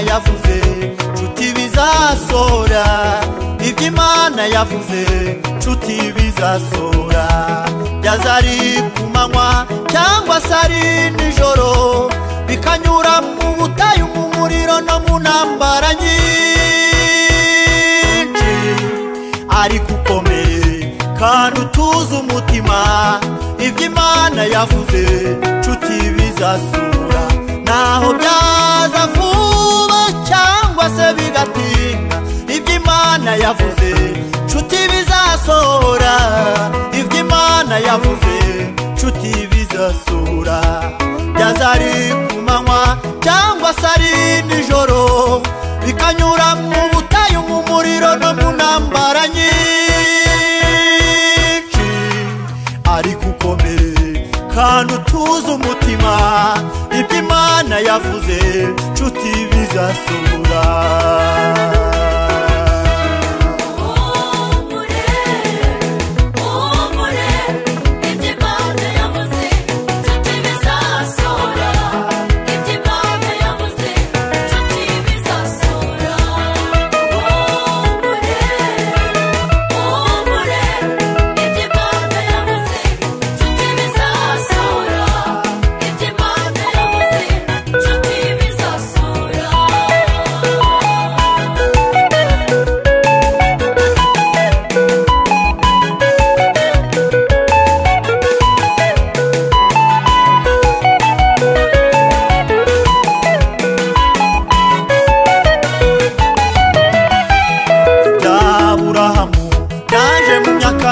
yavuze nshuti bizasora iby'Imana yavuze nshuti bizasora byazari kumanywa cyangwa se ari nijoro bikanyura mu butayu mu muriro no mu ntambara nyinshi ariko ukomere kandi utuze umutima iby'Imana yavuze nshuti bizasura naho byaza vuba cyangwa se bigatinda iby'Imana yavuze nshuti bizasora iby'Imana yavuze nshuti bizasura byazari kumanywa cyangwa se ari nijoro bikanyura mu butayu mu muriro no mu ntambara nyinshi ariko ukomere kandi utuze umutima iby'Imana yavuze nshuti bizasura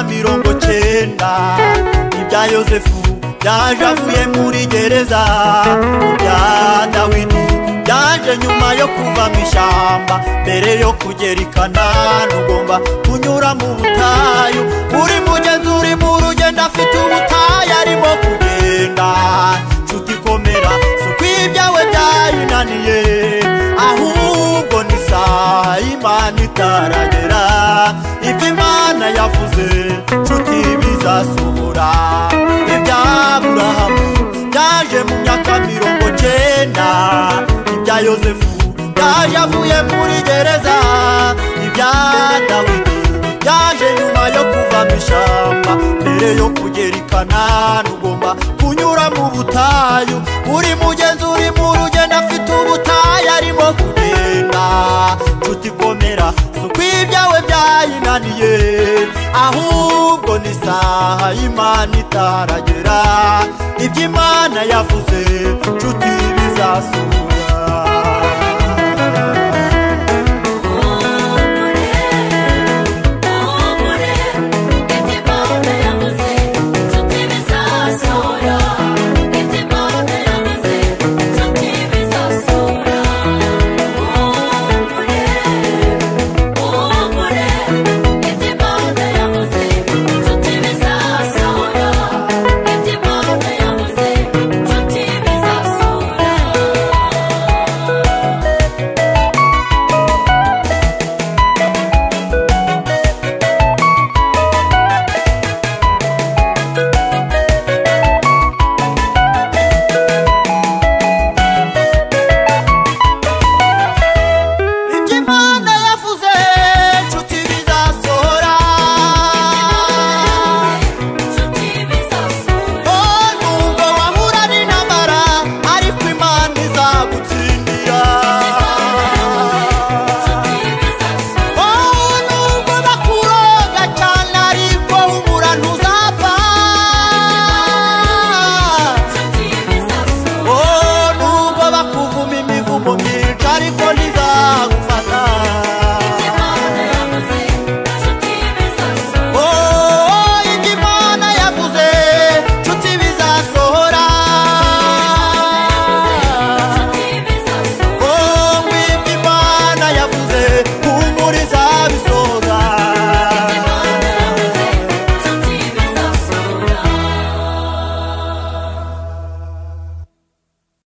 mirongo cyenda ibya Yosefu byaje avuye muri gereza ibya Dawidi byaje nyuma yo kuva mu ishyamba mbere yo kugera i Kanani ugomba kunyura mu butayu uri mugenzi uri mu rugendo afite ubutayu arimo kugenda nshuti komera si uko ibyawe byayinaniye ahubwo ni isaha y'Imana itaragera iby'Imana yavuze nshuti bizasohora ibya Aburahamu byaje mu myaka 90 ibya Yosefu byaje avuye muri gereza ibya Dawidi byaje nyuma yo kuva mu ishyamba mbere yo kugera i Kanani ugomba kunyura mu butayu uri mugenzi uri mu rugendo afite ubutayu arimo kugenda nshuti komera si uko ibyawe byayinaniye ahubwo ni isaha y'Imana itaragera iby'Imana yavuze nshuti bizasura